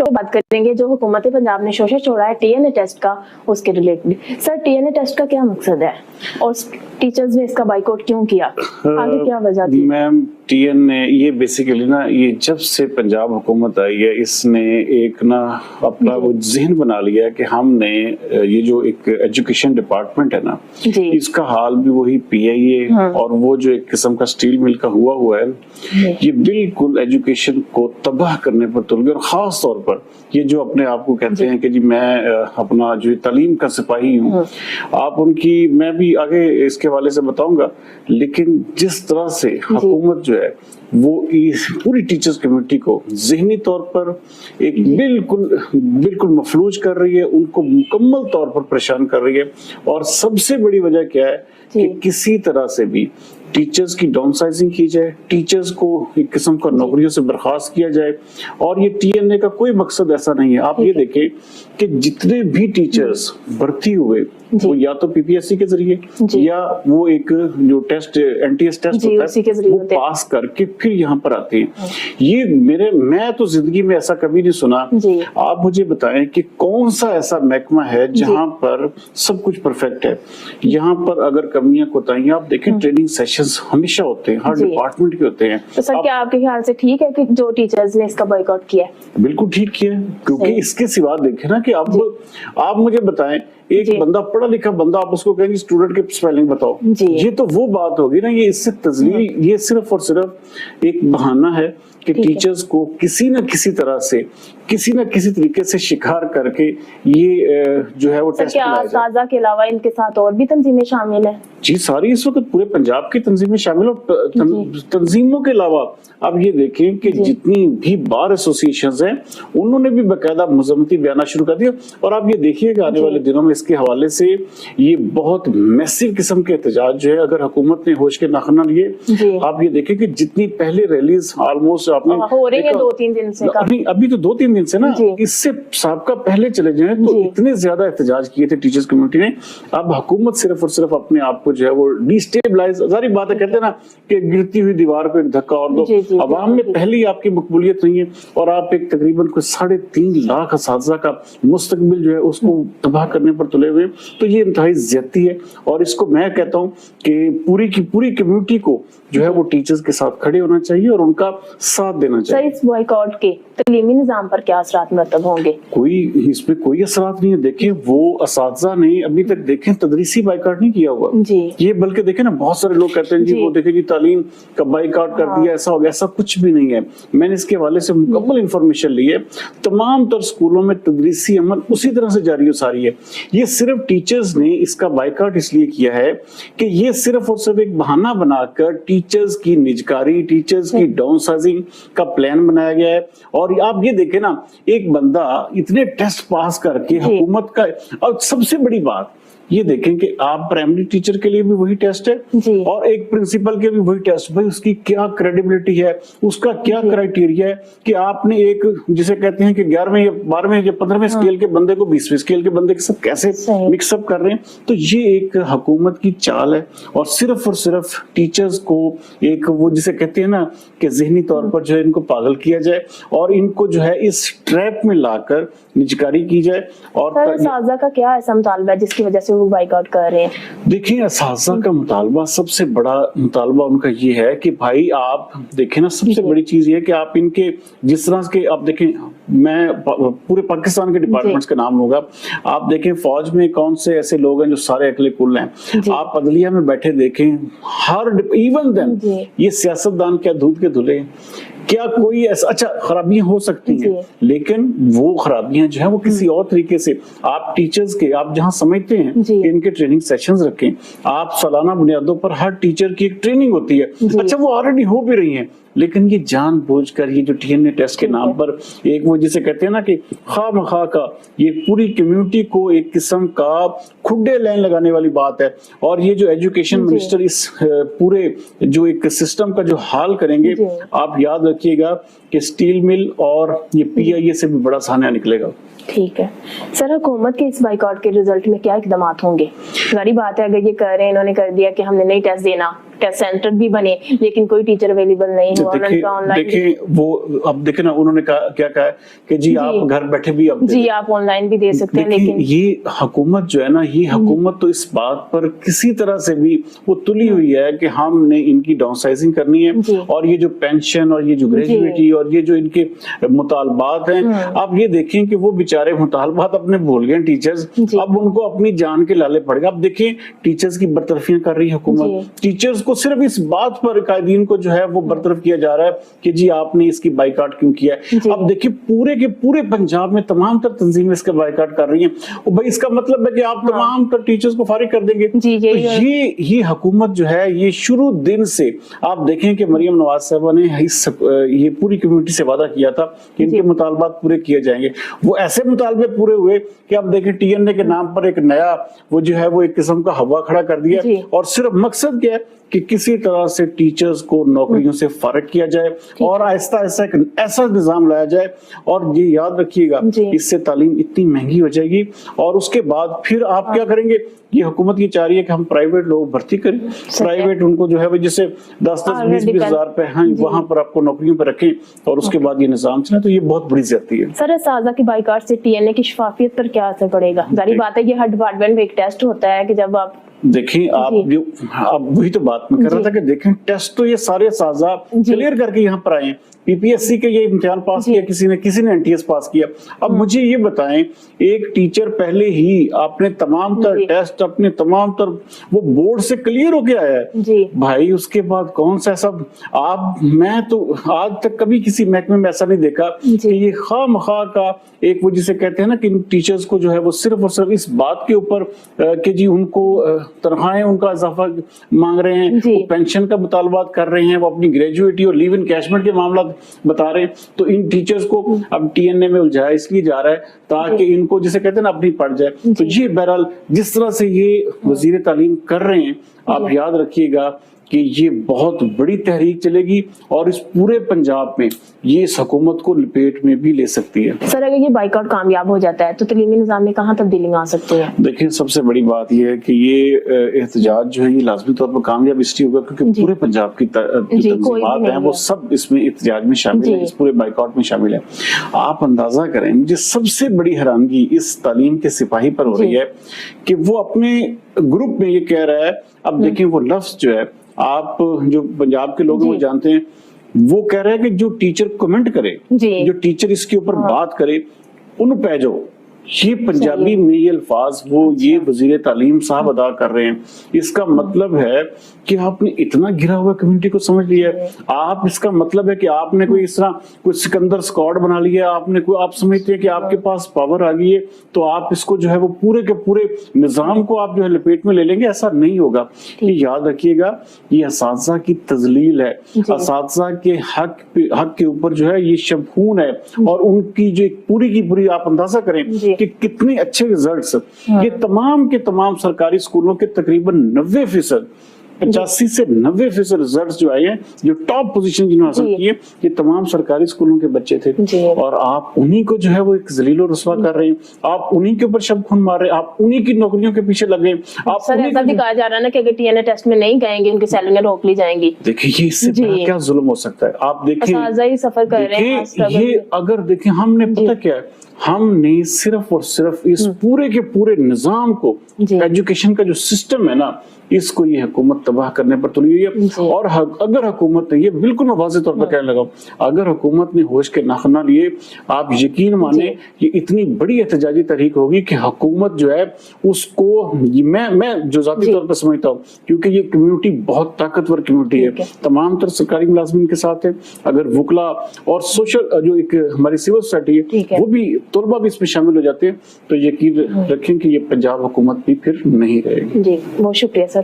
पे बात करेंगे जो हुकूमत पंजाब ने शोशा छोड़ा है टीएनए टेस्ट का, उसके रिलेटेड। सर, टीएनए टेस्ट का क्या मकसद है और टीचर्स ने इसका बाइकआउट क्यों किया, आगे क्या वजह थी? मैम, टीएनए ये बेसिकली ना, ये जब से पंजाब हुकूमत आई है, इसने एक ना अपना वो ज़हन बना लिया है कि हमने ये जो एक एजुकेशन डिपार्टमेंट है ना, इसका हाल भी वही पीआईए और वो जो एक किस्म का स्टील मिल का हुआ है, ये बिल्कुल एजुकेशन को तबाह करने पर तुल गए। और खास तौर पर ये जो अपने आप को कहते हैं कि जी मैं अपना जो तालीम का सिपाही हूँ, आप उनकी, मैं भी आगे इसके हवाले से बताऊंगा, लेकिन जिस तरह से हुकूमत जो है वो इस पूरी टीचर्स कम्युनिटी को ज़हनी तौर पर एक बिल्कुल मफलूज कर रही है, उनको मुकम्मल तौर पर परेशान कर रही है। और सबसे बड़ी वजह क्या है कि किसी तरह से भी टीचर्स की डाउनसाइजिंग की जाए, टीचर्स को एक किस्म का नौकरियों से बर्खास्त किया जाए। और ये टीएनए का कोई मकसद ऐसा नहीं है। आप ये देखें कि जितने भी टीचर्स भर्ती हुए वो या तो पीपीएससी के जरिए या वो एक जो टेस्ट एनटीएस टेस्ट होता है वो पास करके फिर यहाँ पर आते हैं। ये मैं तो जिंदगी में ऐसा कभी नहीं सुना। आप मुझे बताएं कि कौन सा ऐसा महकमा है जहाँ पर सब कुछ परफेक्ट है। यहाँ पर अगर कमियां कोताहियां, आप देखें ट्रेनिंग सेशंस हमेशा होते हैं, हर डिपार्टमेंट के होते हैं। तो सर, क्या आपके ख्याल से ठीक है कि जो टीचर्स ने इसका बॉयकॉट किया है? बिल्कुल ठीक किया है, क्योंकि इसके सिवा देखें ना कि अब आप मुझे बताएं, एक बंदा पढ़ा लिखा बंदा, आप उसको कहेंगे स्टूडेंट की स्पेलिंग बताओ, ये तो वो बात होगी ना। ये इससे तजलील, ये सिर्फ और सिर्फ एक बहाना है कि टीचर्स को किसी न किसी तरह से, किसी न किसी तरीके से शिकार करके ये जो है वो टेस्ट कराया जाए। साजा के अलावा इनके साथ और भी तंजीमें शामिल हैं? जी, सारी इस वक्त पूरे पंजाब की तंजीमें शामिल। और तंजीमों के अलावा आप ये देखें कि जितनी भी बार एसोसिएशंस हैं उन्होंने भी बाकायदा मजम्मती बयान शुरू कर दिया। और आप ये देखिएगा आने वाले दिनों में इसके हवाले से ये बहुत मैसिव किस्म के एहतजाज जो है, अगर हुकूमत ने होश के नाखुन लिए, आप ये देखें कि जितनी पहले रैलीज ऑलमोस्ट आपने हो रही है 2-3 दिन से, अभी तो 2-3 दिन से ना, इससे साबका पहले चले जाए तो इतने ज्यादा एहतजाज किए थे टीचर्स कम्युनिटी ने। अब हुकूमत सिर्फ और सिर्फ अपने आप को जो है वो डिस्टेबलाइज, सारी बात है, कहते हैं ना कि गिरती हुई दीवार पे एक धक्का और दो। अवाम में पहले ही आपकी मकबूलियत नहीं है और आप एक तकरीबन कोई 3.5 लाख असातिज़ा का मुस्तकबिल जो है उसको तबाह करने पर तुले हुए। तो ये इंतहाई ज्यादती है और इसको मैं कहता हूँ कि पूरी की पूरी कम्युनिटी को जो है वो टीचर्स के साथ खड़े होना चाहिए और उनका साथ देना चाहिए। सर, इस बॉयकॉट के तालीमी निजाम पर क्या असरात मरतब होंगे? इसमें कोई असरात नहीं है। देखें, वो असातिज़ा ने अभी तक देखें तदरीसी बाइकआउट नहीं किया हुआ ये, बल्कि देखें ना, बहुत सारे लोग कहते हैं जी वो देखें जी तालीम का बाइकआउट कर दिया, ऐसा हो गया। ऐसा कुछ भी नहीं है। मैंने इसके हवाले से मुकम्मल इंफॉर्मेशन ली है। तमाम तर स्कूलों में तदरीसी अमल उसी तरह से जारी हो सारी है। ये सिर्फ टीचर्स ने इसका बाइकआउट इसलिए किया है कि ये सिर्फ और सिर्फ एक बहाना बनाकर टीचर्स की निजकारी, टीचर्स की डाउनसाइजिंग का प्लान बनाया गया है। और आप ये देखें ना, एक बंदा इतने टेस्ट पास करके हुकूमत का, और सबसे बड़ी बात ये देखें कि आप प्राइमरी टीचर के लिए भी वही टेस्ट है और एक प्रिंसिपल के भी वही टेस्ट। भाई उसकी क्या क्रेडिबिलिटी है, उसका क्या क्राइटेरिया है कि आपने एक, जिसे कहते हैं कि 11वें या 12वें या 15वें स्केल के बंदे को 20वें स्केल के बंदे के साथ कैसे मिक्सअप कर रहे हैं। तो ये एक हुकूमत की चाल है और सिर्फ टीचर्स को एक वो जिसे कहते हैं ना कि ज़हनी तौर पर जो है इनको पागल किया जाए और इनको जो है इस ट्रैप में लाकर निजकारी की जाए। और साजा का क्या ऐसा मुतालबा है जिसकी वजह से वो बाइकआउट कर रहे हैं? देखिए, असातिज़ा का मुतालबा, सबसे बड़ा मुतालबा उनका ये है कि भाई आप देखें ना, सबसे बड़ी चीज ये है कि आप इनके जिस तरह के, आप देखें, मैं पूरे पाकिस्तान के डिपार्टमेंट्स का नाम लूंगा। आप देखें फौज में कौन से ऐसे लोग हैं जो सारे अकले कुल हैं। आप अदलिया में बैठे देखें, हर इवन देन ये सियासतदान क्या दूध के धुले, क्या कोई ऐसा, अच्छा खराबियां हो सकती हैं लेकिन वो खराबियां जो है वो किसी और तरीके से, आप टीचर्स के, आप जहां समझते हैं कि इनके ट्रेनिंग सेशंस रखें, आप सालाना बुनियादों पर हर टीचर की एक ट्रेनिंग होती है। अच्छा, वो ऑलरेडी हो भी रही है, लेकिन ये जानबूझकर ये जो टीएनए टेस्ट के नाम पर एक वो जिसे कहते हैं ना कि खामखा का ये पूरी कम्युनिटी को एक किस्म का खुड्डे लाइन लगाने वाली बात है। और ये जो एजुकेशन मिनिस्टर इस पूरे जो एक सिस्टम का जो हाल करेंगे, आप याद रखिएगा कि स्टील मिल और ये पीआईए से भी बड़ा सान्या निकलेगा। ठीक है सर, हुकूमत के इस बाइकआउट के रिजल्ट में क्या इकदाम होंगे? सारी बात है, अगर ये कह रहे हैं, इन्होंने कर दिया कि हमने नहीं टेस्ट देना, टेस्ट सेंटर भी बने, लेकिन कोई टीचर अवेलेबल नहीं हुआ। देखिए वो अब देखे ना, उन्होंने क्या कहा है कि जी आप घर बैठे भी अब जी आप ऑनलाइन भी दे सकते हैं, लेकिन ये हुकूमत जो है ना, ये हुकूमत तो इस बात पर किसी तरह से भी वो तुली हुई है कि हमने इनकी डाउनसाइजिंग करनी है, और ये जो पेंशन और ये जो ग्रेजुएटी और ये जो इनके मुतालबात हैं, आप ये देखें कि वो बेचारे मुतालबात अपने भूल गए टीचर्स, अब उनको अपनी जान के लाले पड़ गए। अब देखिए टीचर्स की बरतरफियां कर रही है हुकूमत, टीचर्स को सिर्फ इस बात पर कायदीन को जो है वो बरतरफ किया जा रहा है कि जी आपने इसकी बाइकाट क्यों किया है। अब देखिए पूरे के पूरे पंजाब में तमाम तर तंजीमें इसका बाइकाट कर रही हैं, और भाई इसका मतलब है कि आप तमाम तर टीचर्स को फारिग कर देंगे। तो ये हुकूमत जो है ये शुरू दिन से आप देखें कि मरियम नवाज साहबा ने ये पूरी कम्युनिटी से वादा किया था कि इनके मुतालबात पूरे किए जाएंगे। वो ऐसे मुतालबे पूरे हुए कि अब देखें TNA के नाम पर एक नया वो जो है वो एक किस्म का हवा खड़ा कर दिया, और सिर्फ मकसद क्या है कि किसी तरह से टीचर्स को नौकरियों से फारिग किया जाए और आहिस्ता आहिस्ता एक ऐसा निजाम लाया जाए। और ये याद रखिएगा इससे तालीम इतनी महंगी हो जाएगी, और उसके बाद फिर आप क्या करेंगे, ये हुकूमत ये चाह रही है कि हम प्राइवेट लोग भर्ती करें, प्राइवेट उनको जो है वो जैसे 10-20 हजार रुपए वहां पर आपको नौकरियों पर रखें, और उसके बाद ये निजाम चले। तो ये बहुत बड़ी ज्यादती है। सर साजा की बाइकाट से TNA की शफाफियत पर क्या असर पड़ेगा? जारी बात है कि हर डिपार्टमेंट में एक टेस्ट होता है कि जब आप देखिए आप जो अब वही तो बात मैं कर रहा था कि देखें टेस्ट तो ये सारे साजा क्लियर करके यहाँ पर आए, PPSC के ये इम्तिहान पास किया किसी ने NTS पास किया। अब मुझे ये बताएं, एक टीचर पहले ही आपने तमाम तर टेस्ट अपने तमाम तर वो बोर्ड से क्लियर होके आया है भाई, उसके बाद कौन सा सब मैं तो आज तक कभी किसी महकमे में ऐसा नहीं देखा कि ये खामखा का एक वो जिसे कहते हैं ना कि टीचर्स को जो है वो सिर्फ और सिर्फ इस बात के ऊपर कि जी उनको तनख्वाहें उनका इजाफा मांग रहे हैं, वो पेंशन का मुतालबात कर रहे हैं, वो अपनी ग्रेजुएटी और लीव इनकैशमेंट के मामला बता रहे हैं। तो इन टीचर्स को अब TNA में उलझाया इसलिए जा रहा है ताकि इनको जिसे कहते हैं ना अपनी पड़ जाए। तो ये बहरहाल जिस तरह से ये वजीर तालीम कर रहे हैं, आप याद रखिएगा कि ये बहुत बड़ी तहरीक चलेगी और इस पूरे पंजाब में ये इस हुकूमत को लपेट में भी ले सकती है। सर अगर ये बाइकआउट कामयाब हो जाता है तो तलीमी निज़ाम में कहाँ तब्दीली आ सकती है? देखिए सबसे बड़ी बात ये है कि ये एहतजाज जो है ये लाजमी तौर पर कामयाब इसलिए होगा क्योंकि पूरे पंजाब की तंजीमात हैं वो सब इसमें एहतजाज में शामिल है, इस पूरे बाइकआउट में शामिल है। आप अंदाजा करें, मुझे सबसे बड़ी हैरानगी इस तालीम के सिपाही पर हो रही है कि वो अपने ग्रुप में ये कह रहा है, अब देखिए वो लफ्ज जो है आप जो पंजाब के लोग वो जानते हैं, वो कह रहे हैं कि जो टीचर कमेंट करे, जो टीचर इसके ऊपर बात करे उन पे जो ये पंजाबी में ये अल्फाज वो ये वजीर तालीम साहब अदा कर रहे हैं। इसका मतलब है कि आपने इतना घिरा हुआ कम्युनिटी को समझ लिया है। आप इसका मतलब है कि आपने कोई इस तरह कोई सिकंदर स्क्वाड बना लिया, आपने कोई आप समझते हैं कि आपके पास पावर आ गई है तो आप इसको जो है वो पूरे के पूरे निजाम को आप जो है लपेट में ले लेंगे। ऐसा नहीं होगा। ये याद रखिएगा, ये असातिज़ा की तजलील है, असातिज़ा के हक के ऊपर जो है ये शबखून है, और उनकी जो पूरी की पूरी आप अंदाजा करें कि कितने अच्छे रिजल्ट्स ये तमाम के तमाम सरकारी स्कूलों के तकरीबन 90% 85 से 90% रिजल्ट्स जो आए हैं, जो टॉप पोजीशन जिन्होंने हासिल की है, ये तमाम सरकारी स्कूलों के बच्चे थे। और आप उन्हीं को जो है वो एक जलील और रुस्वा कर रहे हैं, आप उन्हीं के ऊपर शब खून मार रहे हैं, आप उन्हीं की नौकरियों के पीछे लगे। आप सर ऐसा भी कहा जा रहा है ना कि अगर TNA टेस्ट में नहीं गएंगे उनकी सैलरियां रोक ली जाएंगी। देखिए ये इससे क्या जुल्म हो सकता है। आप देखिए सफर कर रहे हैं ये अगर देखिए हमने पता क्या है, हमने सिर्फ और सिर्फ इस पूरे के पूरे निजाम को, एजुकेशन का जो सिस्टम है ना, इसको ये हुकूमत तबाह करने पर तुली हुई है। और अगर हुकूमत ने, ये बिल्कुल मैं वाज़ेह तौर पर कहने लगा हूं, अगर हुकूमत ने होश के नाखुन ना लिए, आप यकीन माने ये इतनी बड़ी एहतजाजी तहरीक होगी कि हुकूमत जो है उसको मैं जो जाती तौर पर समझता हूँ, क्योंकि ये कम्युनिटी बहुत ताकतवर कम्युनिटी है, तमाम तर सरकारी मुलाजमीन के साथ है। अगर वुकला और सोशल जो एक हमारी सिविल सोसाइटी है वो भी, तलबा भी इसमें शामिल हो जाते हैं, तो यकीन रखें कि ये पंजाब हुकूमत भी फिर नहीं रहेगी। जी बहुत शुक्रिया।